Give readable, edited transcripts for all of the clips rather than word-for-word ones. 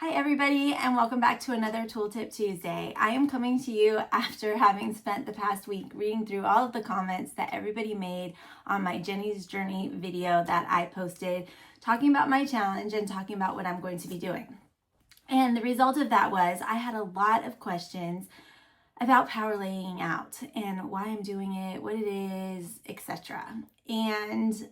Hi everybody, and welcome back to another Tooltip Tuesday. I am coming to you after having spent the past week reading through all of the comments that everybody made on my Jenny's Journey video that I posted, talking about my challenge and talking about what I'm going to be doing. And the result of that was I had a lot of questions about power laying out and why I'm doing it, what it is, etc. And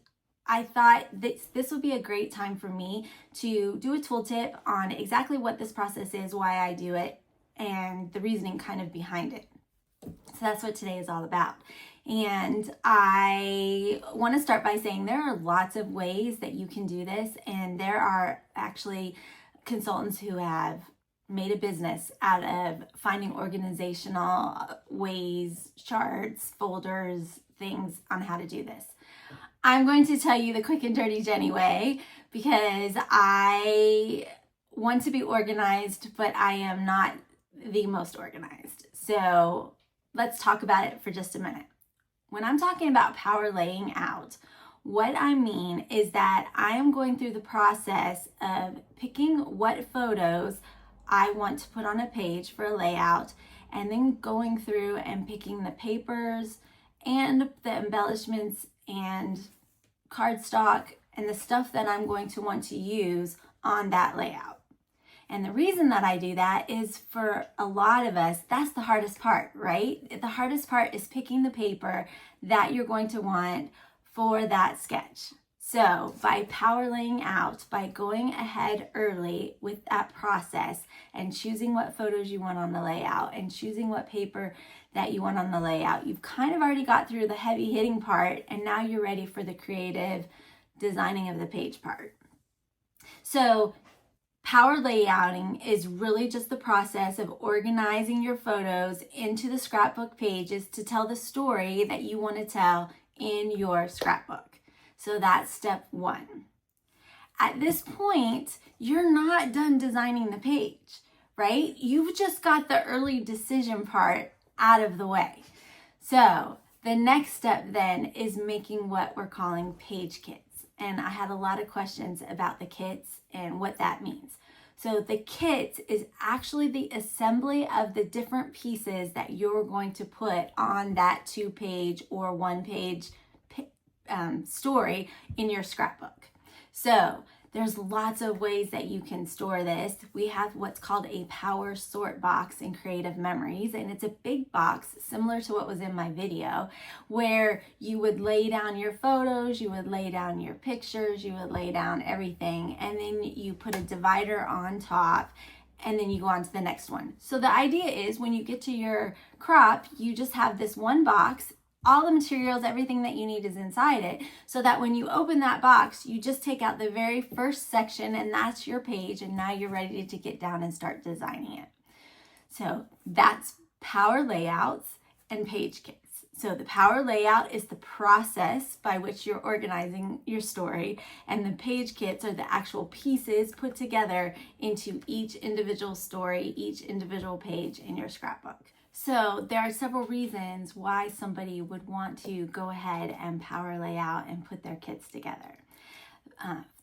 I thought this would be a great time for me to do a tooltip on exactly what this process is, why I do it, and the reasoning kind of behind it. So that's what today is all about. And I want to start by saying there are lots of ways that you can do this, and there are actually consultants who have made a business out of finding organizational ways, charts, folders, things on how to do this. I'm going to tell you the quick and dirty Jenny way because I want to be organized, but I am not the most organized. So let's talk about it for just a minute. When I'm talking about power laying out, what I mean is that I am going through the process of picking what photos I want to put on a page for a layout, and then going through and picking the papers and the embellishments and cardstock and the stuff that I'm going to want to use on that layout. And the reason that I do that is for a lot of us, that's the hardest part, right? The hardest part is picking the paper that you're going to want for that sketch. So by power laying out, by going ahead early with that process and choosing what photos you want on the layout and choosing what paper that you want on the layout, you've kind of already got through the heavy hitting part, and now you're ready for the creative designing of the page part. So power layouting is really just the process of organizing your photos into the scrapbook pages to tell the story that you want to tell in your scrapbook. So that's step one. At this point, you're not done designing the page, right? You've just got the early decision part out of the way. So the next step then is making what we're calling page kits. And I had a lot of questions about the kits and what that means. So the kit is actually the assembly of the different pieces that you're going to put on that 2-page or 1-page story in your scrapbook. So there's lots of ways that you can store this. We have what's called a power sort box in Creative Memories, and it's a big box similar to what was in my video, where you would lay down your photos, you would lay down your pictures, you would lay down everything, and then you put a divider on top, and then you go on to the next one. So the idea is when you get to your crop, you just have this one box. All the materials, everything that you need is inside it, so that when you open that box, you just take out the very first section and that's your page, and now you're ready to get down and start designing it. So that's power layouts and page kits. So the power layout is the process by which you're organizing your story, and the page kits are the actual pieces put together into each individual story, each individual page in your scrapbook. So there are several reasons why somebody would want to go ahead and power layout and put their kits together.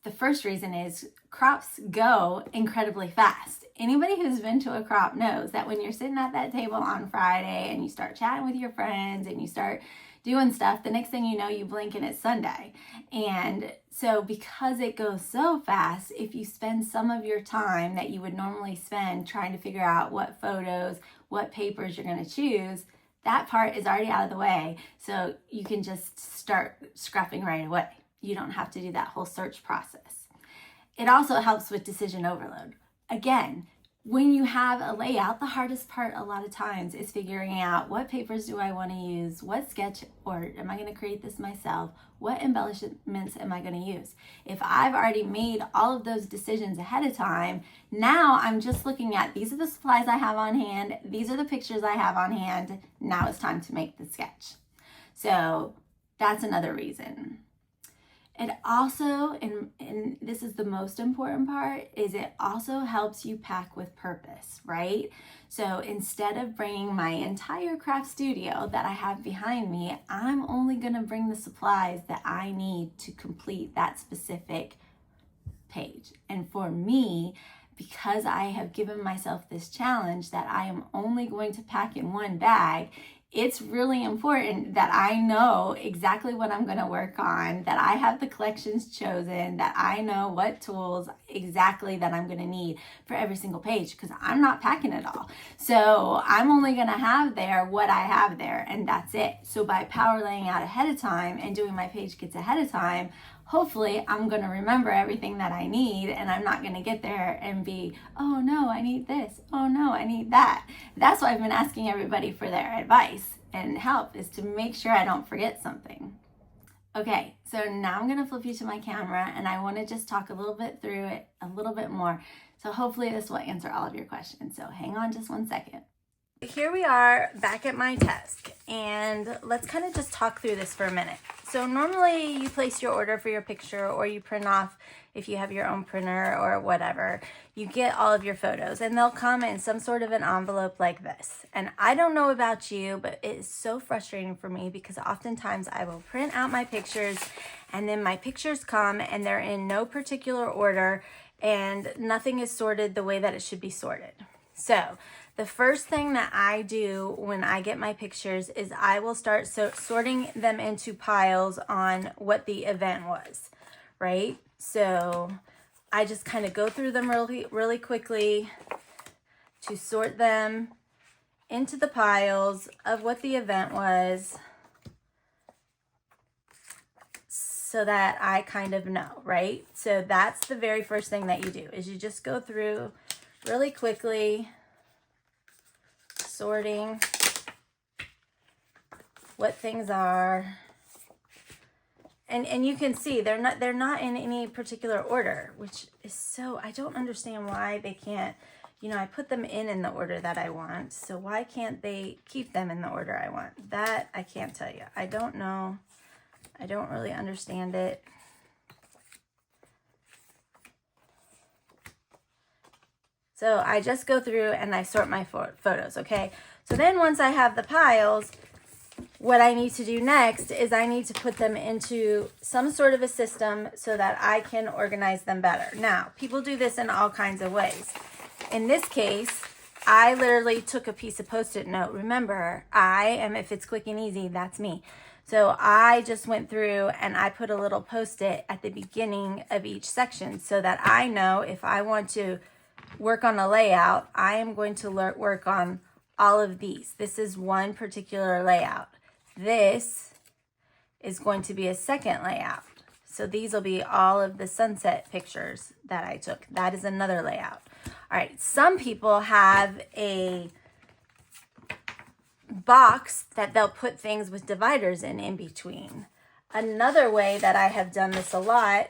The first reason is crops go incredibly fast. Anybody who's been to a crop knows that when you're sitting at that table on Friday and you start chatting with your friends and you start doing stuff, the next thing you know, you blink and it's Sunday. And so because it goes so fast, if you spend some of your time that you would normally spend trying to figure out what photos, what papers you're going to choose, that part is already out of the way. So you can just start scrapping right away. You don't have to do that whole search process. It also helps with decision overload. Again, when you have a layout, the hardest part a lot of times is figuring out what papers do I want to use, what sketch, or am I going to create this myself, what embellishments am I going to use. If I've already made all of those decisions ahead of time, now I'm just looking at these are the supplies I have on hand, these are the pictures I have on hand, now it's time to make the sketch. So that's another reason. It also, and this is the most important part, is it also helps you pack with purpose, right? So instead of bringing my entire craft studio that I have behind me, I'm only going to bring the supplies that I need to complete that specific page. And for me, because I have given myself this challenge that I am only going to pack in one bag, it's really important that I know exactly what I'm going to work on, that I have the collections chosen, that I know what tools exactly that I'm going to need for every single page, because I'm not packing it all. So I'm only going to have there what I have there, and that's it. So by power laying out ahead of time and doing my page kits ahead of time, hopefully I'm going to remember everything that I need, and I'm not going to get there and be, oh no, I need this. Oh no, I need that. That's why I've been asking everybody for their advice and help, is to make sure I don't forget something. Okay, so now I'm going to flip you to my camera, and I want to just talk a little bit through it a little bit more. So hopefully this will answer all of your questions. So hang on just one second. Here we are back at my desk, and let's kind of just talk through this for a minute. So normally you place your order for your picture, or you print off, if you have your own printer or whatever, you get all of your photos, and they'll come in some sort of an envelope like this. And I don't know about you, but it is so frustrating for me, because oftentimes I will print out my pictures, and then my pictures come and they're in no particular order, and nothing is sorted the way that it should be sorted. So the first thing that I do when I get my pictures is I will start sorting them into piles on what the event was, right? So I just kind of go through them really quickly to sort them into the piles of what the event was, so that I kind of know, right? So that's the very first thing that you do, is you just go through really quickly, sorting what things are, and you can see they're not in any particular order, which is so, I don't understand why they can't, you know, I put them in the order that I want, so why can't they keep them in the order I want? That I can't tell you. I don't know. I don't really understand it. So I just go through and I sort my photos, okay? So then once I have the piles, what I need to do next is I need to put them into some sort of a system so that I can organize them better. Now, people do this in all kinds of ways. In this case, I literally took a piece of Post-it note. Remember, I am, if it's quick and easy, that's me. So I just went through and I put a little Post-it at the beginning of each section, so that I know if I want to work on a layout, I am going to work on all of these. This is one particular layout. This is going to be a second layout. So these will be all of the sunset pictures that I took. That is another layout. All right, some people have a box that they'll put things with dividers in between. Another way that I have done this a lot,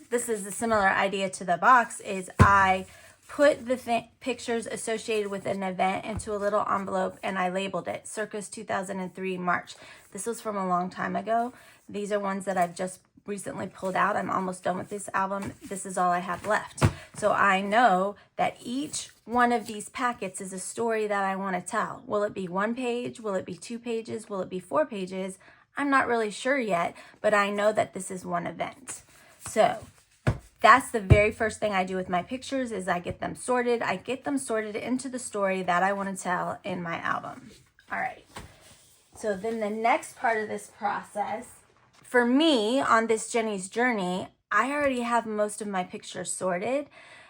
this is a similar idea to the box, is I put the pictures associated with an event into a little envelope, and I labeled it Circus 2003 March. This was from a long time ago. These are ones that I've just recently pulled out. I'm almost done with this album. This is all I have left. So I know that each one of these packets is a story that I want to tell. Will it be 1 page? Will it be 2 pages? Will it be 4 pages? I'm not really sure yet, but I know that this is one event. So that's the very first thing I do with my pictures, is I get them sorted. I get them sorted into the story that I want to tell in my album. All right. So then the next part of this process, for me on this Jenny's journey, I already have most of my pictures sorted.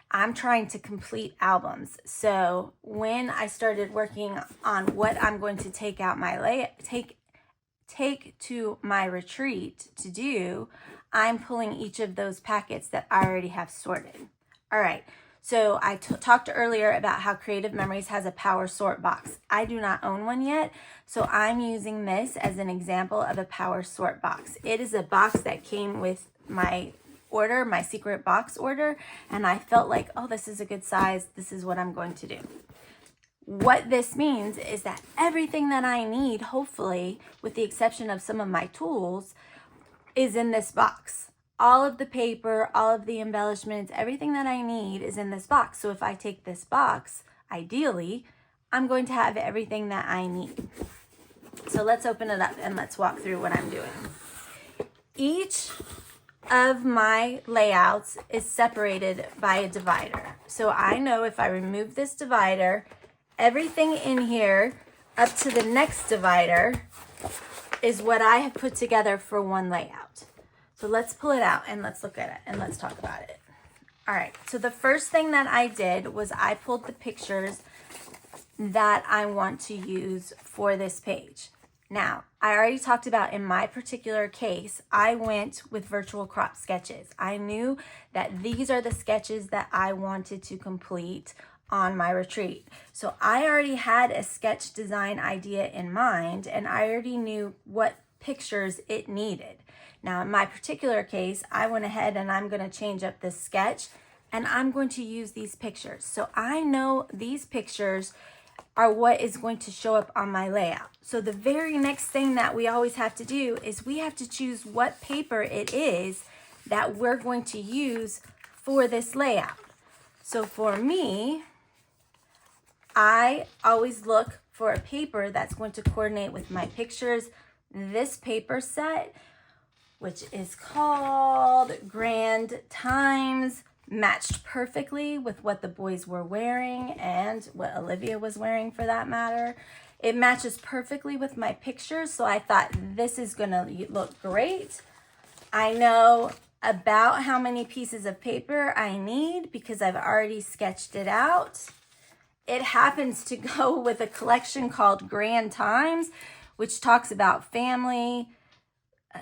I'm trying to complete albums. So when I started working on what I'm going to take out my take to my retreat to do, I'm pulling each of those packets that I already have sorted. All right, so I talked earlier about how Creative Memories has a power sort box. I do not own one yet, so I'm using this as an example of a power sort box. It is a box that came with my order, my secret box order, and I felt like, oh, this is a good size. This is what I'm going to do. What this means is that everything that I need, hopefully, with the exception of some of my tools, is in this box. All of the paper, all of the embellishments, everything that I need is in this box. So if I take this box, ideally, I'm going to have everything that I need. So let's open it up and let's walk through what I'm doing. Each of my layouts is separated by a divider. So I know if I remove this divider, everything in here up to the next divider is what I have put together for one layout. So let's pull it out and let's look at it and let's talk about it. All right, so the first thing that I did was I pulled the pictures that I want to use for this page. Now, I already talked about in my particular case, I went with virtual crop sketches. I knew that these are the sketches that I wanted to complete on my retreat. So I already had a sketch design idea in mind, and I already knew what pictures it needed. Now, in my particular case, I went ahead and I'm going to change up this sketch, and I'm going to use these pictures. So I know these pictures are what is going to show up on my layout. So the very next thing that we always have to do is we have to choose what paper it is that we're going to use for this layout. So for me, I always look for a paper that's going to coordinate with my pictures. This paper set, which is called Grand Times, matched perfectly with what the boys were wearing and what Olivia was wearing for that matter. It matches perfectly with my pictures, so I thought this is gonna look great. I know about how many pieces of paper I need because I've already sketched it out. It happens to go with a collection called Grand Times, which talks about family,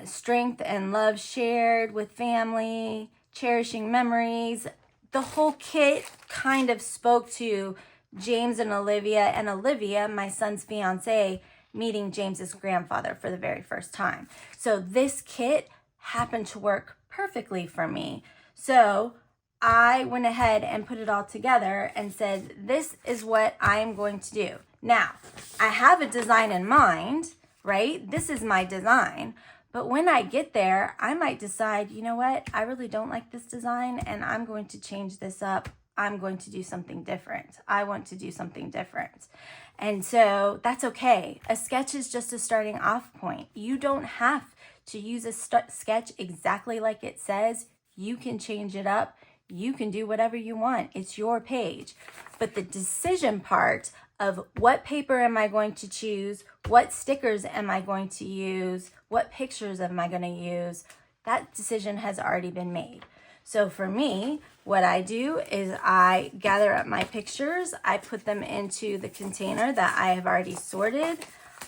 strength and love shared with family, cherishing memories. The whole kit kind of spoke to James and Olivia, my son's fiance, meeting James's grandfather for the very first time. So this kit happened to work perfectly for me. So I went ahead and put it all together and said, this is what I'm going to do. Now, I have a design in mind, right? This is my design. But when I get there, I might decide, you know what, I really don't like this design and I'm going to change this up. I'm going to do something different. I want to do something different. And so that's okay. A sketch is just a starting off point. You don't have to use a sketch exactly like it says. You can change it up. You can do whatever you want. It's your page. But the decision part of what paper am I going to choose, what stickers am I going to use, what pictures am I going to use, that decision has already been made. So for me, what I do is I gather up my pictures, I put them into the container that I have already sorted.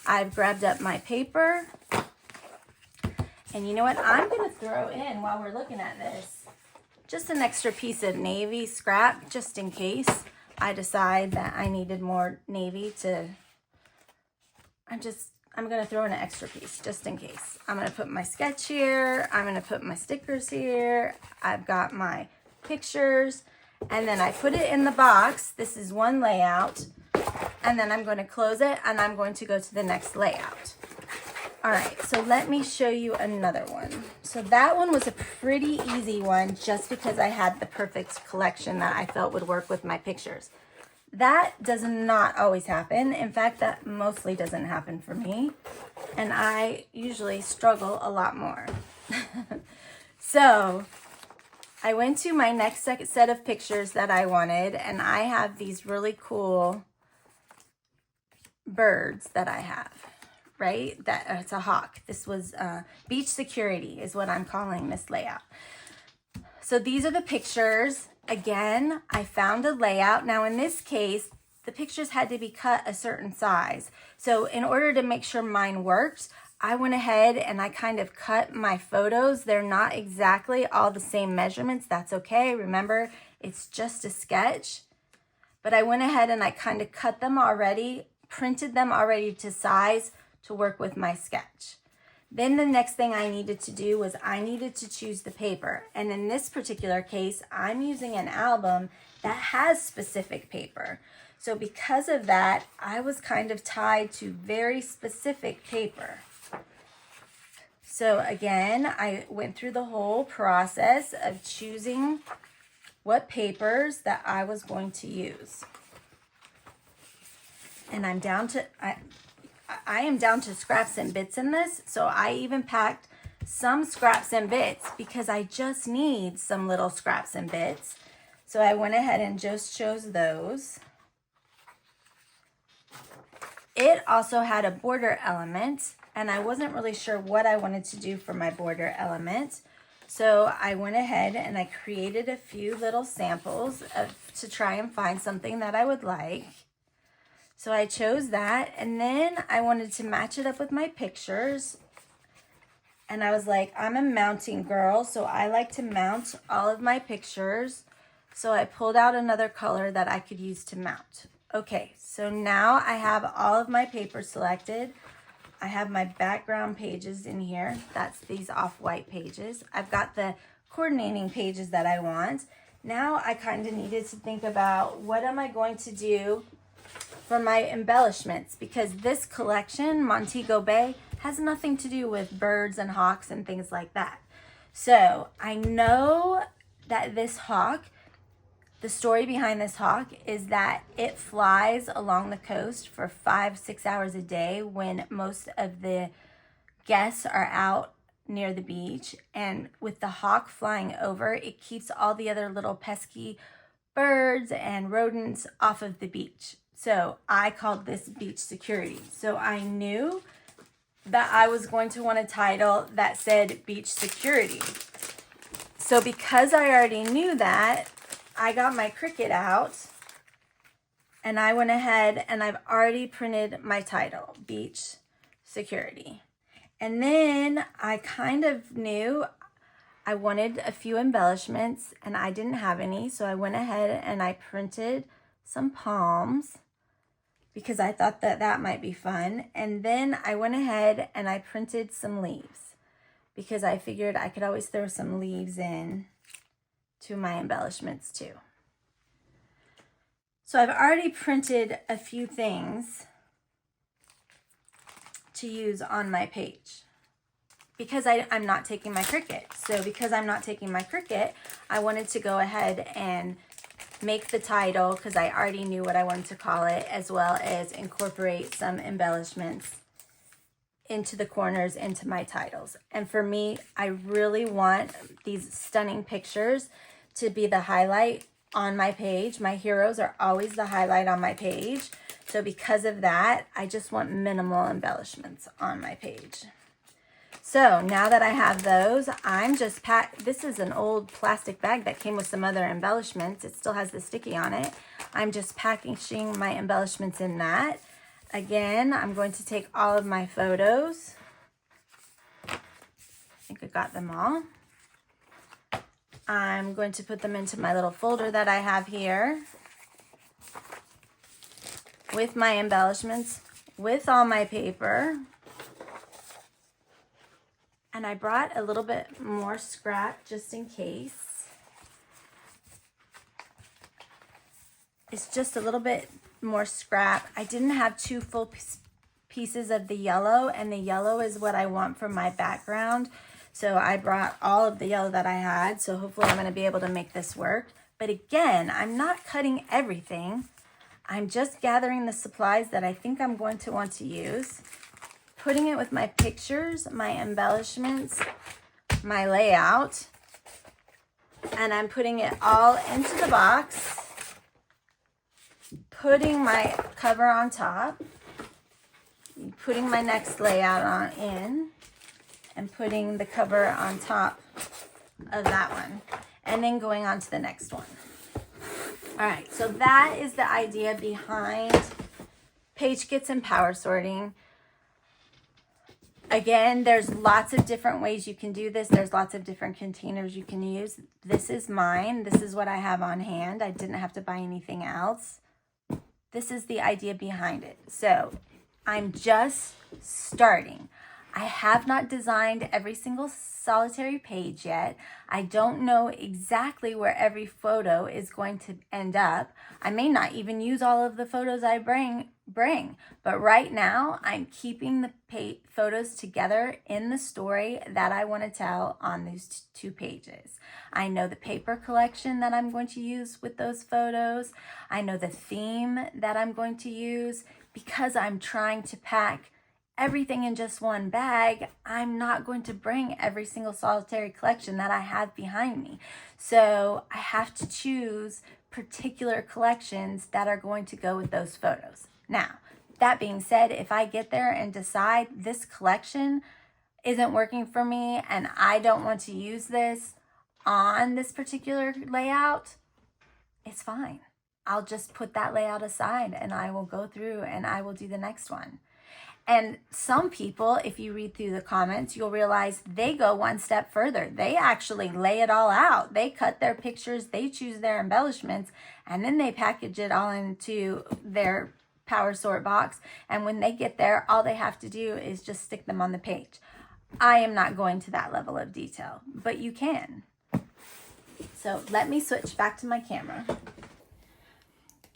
I've grabbed up my paper, and you know what, I'm going to throw in, while we're looking at this, just an extra piece of navy scrap, just in case I decide that I needed more navy to, I'm going to throw in an extra piece just in case. I'm going to put my sketch here. I'm going to put my stickers here. I've got my pictures, and then I put it in the box. This is one layout, and then I'm going to close it and I'm going to go to the next layout. All right, so let me show you another one. So that one was a pretty easy one just because I had the perfect collection that I felt would work with my pictures. That does not always happen. In fact, that mostly doesn't happen for me. And I usually struggle a lot more. So I went to my next set of pictures that I wanted, and I have these really cool birds that I have. Right? That it's a hawk. This was beach security is what I'm calling this layout. So these are the pictures. Again, I found a layout. Now in this case, the pictures had to be cut a certain size. So in order to make sure mine worked, I went ahead and I kind of cut my photos. They're not exactly all the same measurements. That's okay. Remember, it's just a sketch. But I went ahead and I kind of cut them already, printed them already to size to work with my sketch. Then the next thing I needed to do was I needed to choose the paper. And in this particular case, I'm using an album that has specific paper. So because of that, I was kind of tied to very specific paper. So again, I went through the whole process of choosing what papers that I was going to use. And I'm down to, I am down to scraps and bits in this, so I even packed some scraps and bits because I just need some little scraps and bits. So I went ahead and just chose those. It also had a border element, and I wasn't really sure what I wanted to do for my border element. So I went ahead and I created a few little samples to try and find something that I would like. So I chose that, and then I wanted to match it up with my pictures. And I was like, I'm a mounting girl, so I like to mount all of my pictures. So I pulled out another color that I could use to mount. Okay, so now I have all of my paper selected. I have my background pages in here. That's these off-white pages. I've got the coordinating pages that I want. Now I kind of needed to think about what am I going to do for my embellishments, because this collection, Montego Bay, has nothing to do with birds and hawks and things like that. So I know that this hawk, the story behind this hawk is that it flies along the coast for 5-6 hours a day when most of the guests are out near the beach. And with the hawk flying over, it keeps all the other little pesky birds and rodents off of the beach. So I called this beach security. So I knew that I was going to want a title that said beach security. So because I already knew that, I got my Cricut out and I went ahead and I've already printed my title, Beach Security. And then I kind of knew I wanted a few embellishments and I didn't have any. So I went ahead and I printed some palms because I thought that that might be fun. And then I went ahead and I printed some leaves because I figured I could always throw some leaves in to my embellishments too. So I've already printed a few things to use on my page because I'm not taking my Cricut. So because I'm not taking my Cricut, I wanted to go ahead and make the title because I already knew what I wanted to call it, as well as incorporate some embellishments into the corners, into my titles. And for me, I really want these stunning pictures to be the highlight on my page. My heroes are always the highlight on my page. So because of that, I just want minimal embellishments on my page. So now that I have those, I'm just this is an old plastic bag that came with some other embellishments. It still has the sticky on it. I'm just packaging my embellishments in that. Again, I'm going to take all of my photos. I think I got them all. I'm going to put them into my little folder that I have here with my embellishments, with all my paper. And I brought a little bit more scrap just in case. It's just a little bit more scrap. I didn't have 2 full pieces of the yellow, and the yellow is what I want for my background. So I brought all of the yellow that I had. So hopefully I'm going to be able to make this work. But again, I'm not cutting everything. I'm just gathering the supplies that I think I'm going to want to use, putting it with my pictures, my embellishments, my layout, and I'm putting it all into the box, putting my cover on top, putting my next layout in, and putting the cover on top of that one, and then going on to the next one. All right, so that is the idea behind page kits and power sorting. Again, there's lots of different ways you can do this. There's lots of different containers you can use. This is mine. This is what I have on hand. I didn't have to buy anything else. This is the idea behind it. So I'm just starting. I have not designed every single solitary page yet. I don't know exactly where every photo is going to end up. I may not even use all of the photos I bring. But right now, I'm keeping the photos together in the story that I want to tell on these 2 pages. I know the paper collection that I'm going to use with those photos. I know the theme that I'm going to use because I'm trying to pack everything in just one bag, I'm not going to bring every single solitary collection that I have behind me. So I have to choose particular collections that are going to go with those photos. Now, that being said, if I get there and decide this collection isn't working for me and I don't want to use this on this particular layout, it's fine. I'll just put that layout aside and I will go through and I will do the next one. And some people, if you read through the comments, you'll realize they go one step further. They actually lay it all out. They cut their pictures, they choose their embellishments, and then they package it all into their power sort box. And when they get there, all they have to do is just stick them on the page. I am not going to that level of detail, but you can. So let me switch back to my camera.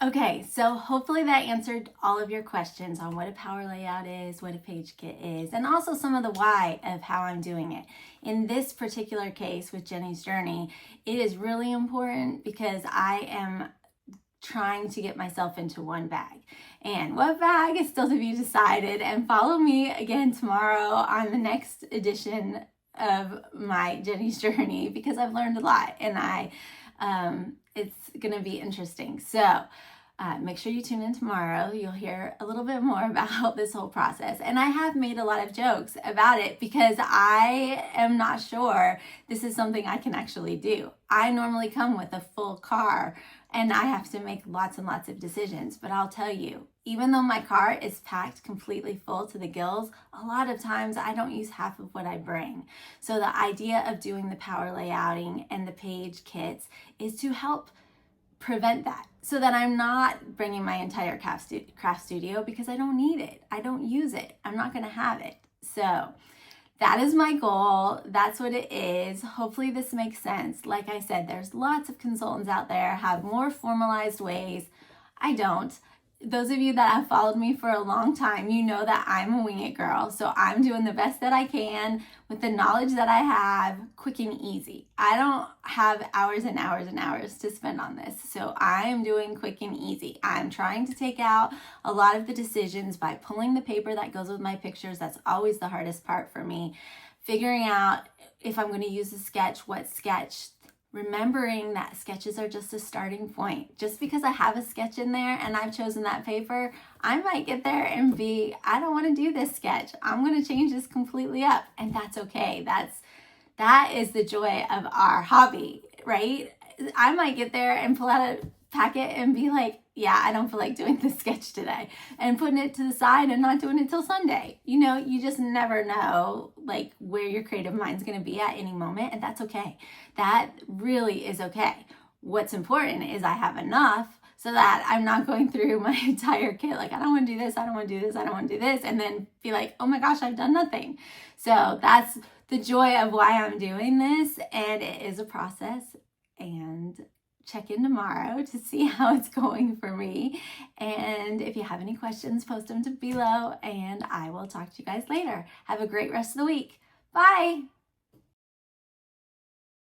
Okay, so hopefully that answered all of your questions on what a power layout is, what a page kit is, and also some of the why of how I'm doing it. In this particular case with Jenny's Journey, it is really important because I am trying to get myself into one bag. And what bag is still to be decided, and follow me again tomorrow on the next edition of my Jenny's Journey because I've learned a lot and it's gonna be interesting. So make sure you tune in tomorrow. You'll hear a little bit more about this whole process. And I have made a lot of jokes about it because I am not sure this is something I can actually do. I normally come with a full car and I have to make lots and lots of decisions. But I'll tell you, even though my car is packed completely full to the gills, a lot of times I don't use half of what I bring. So the idea of doing the power layouting and the page kits is to help prevent that, so that I'm not bringing my entire craft studio because I don't need it. I don't use it. I'm not going to have it. So that is my goal. That's what it is. Hopefully this makes sense. Like I said, there's lots of consultants out there have more formalized ways. I don't. Those of you that have followed me for a long time, you know that I'm a wing it girl. So I'm doing the best that I can with the knowledge that I have, quick and easy. I don't have hours and hours and hours to spend on this. So I'm doing quick and easy. I'm trying to take out a lot of the decisions by pulling the paper that goes with my pictures. That's always the hardest part for me. Figuring out if I'm going to use a sketch, what sketch. Remembering that sketches are just a starting point. Just because I have a sketch in there and I've chosen that paper, I might get there and be, I don't want to do this sketch. I'm going to change this completely up. And that's okay. That is the joy of our hobby, right? I might get there and pull out a packet and be like, yeah, I don't feel like doing this sketch today, and putting it to the side and not doing it till Sunday. You know, you just never know like where your creative mind's going to be at any moment, and that's okay. That really is okay. What's important is I have enough so that I'm not going through my entire kit like, I don't want to do this, I don't want to do this, I don't want to do this, and then be like, oh my gosh, I've done nothing. So that's the joy of why I'm doing this, and it is a process. And check in tomorrow to see how it's going for me. And if you have any questions, post them below, and I will talk to you guys later. Have a great rest of the week. Bye.